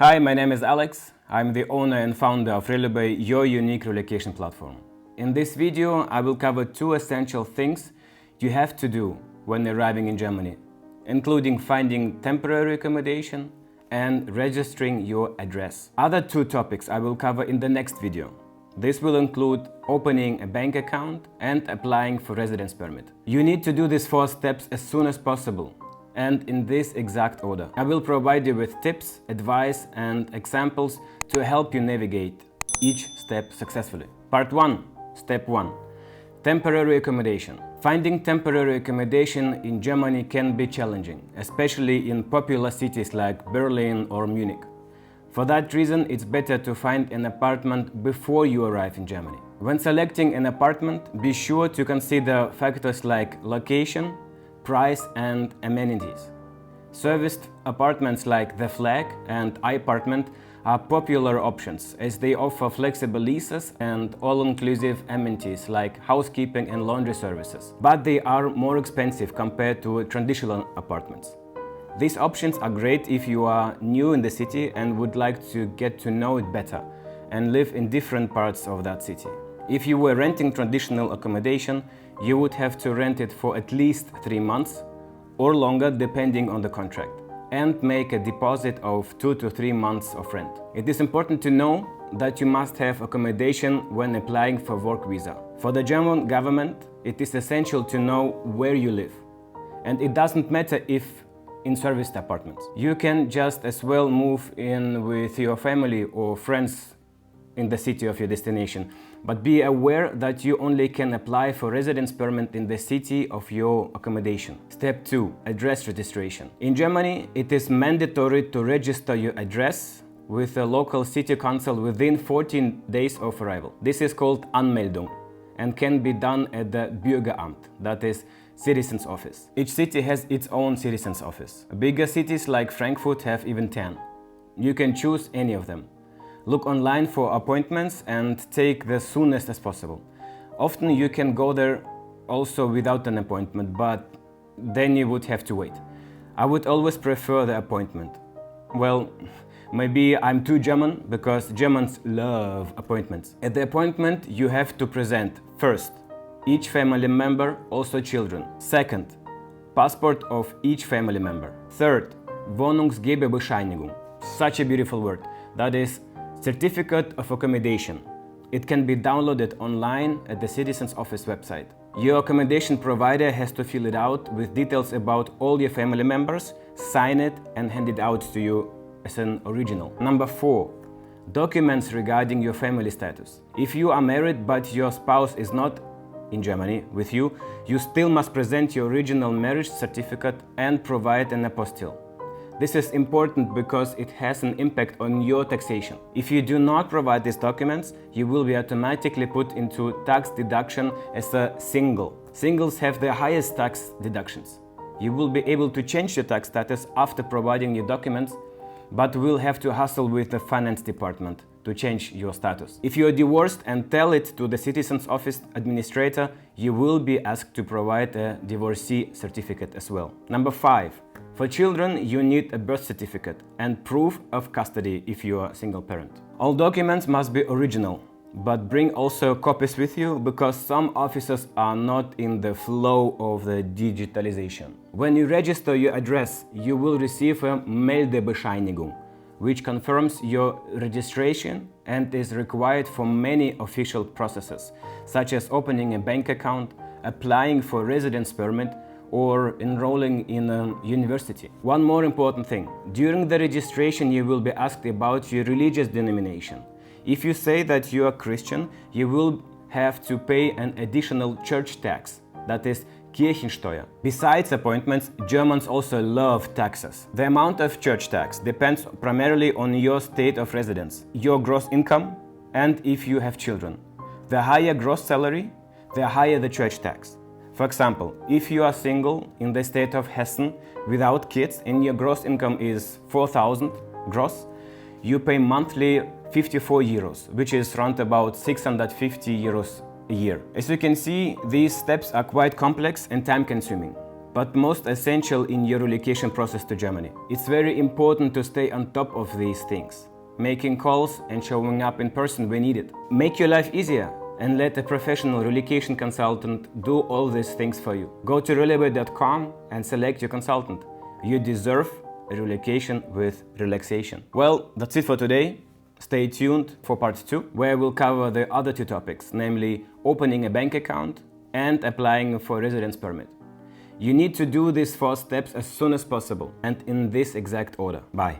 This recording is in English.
Hi, my name is Alex. I'm the owner and founder of Relocate, your unique relocation platform. In this video, I will cover two essential things you have to do when arriving in Germany, including finding temporary accommodation and registering your address. Other two topics I will cover in the next video. This will include opening a bank account and applying for residence permit. You need to do these 4 steps as soon as possible, and in this exact order. I will provide you with tips, advice and examples to help you navigate each step successfully. Part 1. Step 1. Temporary accommodation. Finding temporary accommodation in Germany can be challenging, especially in popular cities like Berlin or Munich. For that reason, it's better to find an apartment before you arrive in Germany. When selecting an apartment, be sure to consider factors like location, price and amenities. Serviced apartments like The Flag and iApartment are popular options as they offer flexible leases and all-inclusive amenities like housekeeping and laundry services. But they are more expensive compared to traditional apartments. These options are great if you are new in the city and would like to get to know it better and live in different parts of that city. If you were renting traditional accommodation, you would have to rent it for at least 3 months or longer depending on the contract and make a deposit of 2 to 3 months of rent. It is important to know that you must have accommodation when applying for work visa. For the German government, it is essential to know where you live, and it doesn't matter if in serviced apartments. You can just as well move in with your family or friends in the city of your destination, but be aware that you only can apply for residence permit in the city of your accommodation. Step 2. Address registration. In Germany, it is mandatory to register your address with a local city council within 14 days of arrival. This is called Anmeldung and can be done at the Bürgeramt, that is, citizen's office. Each city has its own citizen's office. Bigger cities like Frankfurt have even 10. You can choose any of them. Look online for appointments and take the soonest as possible. Often you can go there also without an appointment, but then you would have to wait. I would always prefer the appointment. Well, maybe I'm too German because Germans love appointments. At the appointment, you have to present first, each family member, also children. Second, passport of each family member. Third, Wohnungsgeberbescheinigung. Such a beautiful word. That is certificate of accommodation. It can be downloaded online at the Citizens Office website. Your accommodation provider has to fill it out with details about all your family members, sign it and hand it out to you as an original. Number 4. Documents regarding your family status. If you are married but your spouse is not in Germany with you, you still must present your original marriage certificate and provide an apostille. This is important because it has an impact on your taxation. If you do not provide these documents, you will be automatically put into tax deduction as a single. Singles have the highest tax deductions. You will be able to change your tax status after providing your documents, but will have to hassle with the finance department to change your status. If you are divorced and tell it to the Citizens Office administrator, you will be asked to provide a divorcee certificate as well. Number 5. For children, you need a birth certificate and proof of custody if you are a single parent. All documents must be original, but bring also copies with you because some offices are not in the flow of the digitalization. When you register your address, you will receive a Meldebescheinigung, which confirms your registration and is required for many official processes, such as opening a bank account, applying for residence permit, or enrolling in a university. One more important thing. During the registration, you will be asked about your religious denomination. If you say that you are Christian, you will have to pay an additional church tax, that is Kirchensteuer. Besides appointments, Germans also love taxes. The amount of church tax depends primarily on your state of residence, your gross income, and if you have children. The higher gross salary, the higher the church tax. For example, if you are single in the state of Hessen without kids and your gross income is 4,000 gross, you pay monthly 54 euros, which is around about 650 euros a year. As you can see, these steps are quite complex and time-consuming. but most essential in your relocation process to Germany. It's very important to stay on top of these things, making calls and showing up in person when needed. Make your life easier and let a professional relocation consultant do all these things for you. Go to reliably.com and select your consultant. You deserve a relocation with relaxation. Well, that's it for today. Stay tuned for part 2, where we'll cover the other 2 topics, namely opening a bank account and applying for a residence permit. You need to do these 4 steps as soon as possible and in this exact order. Bye.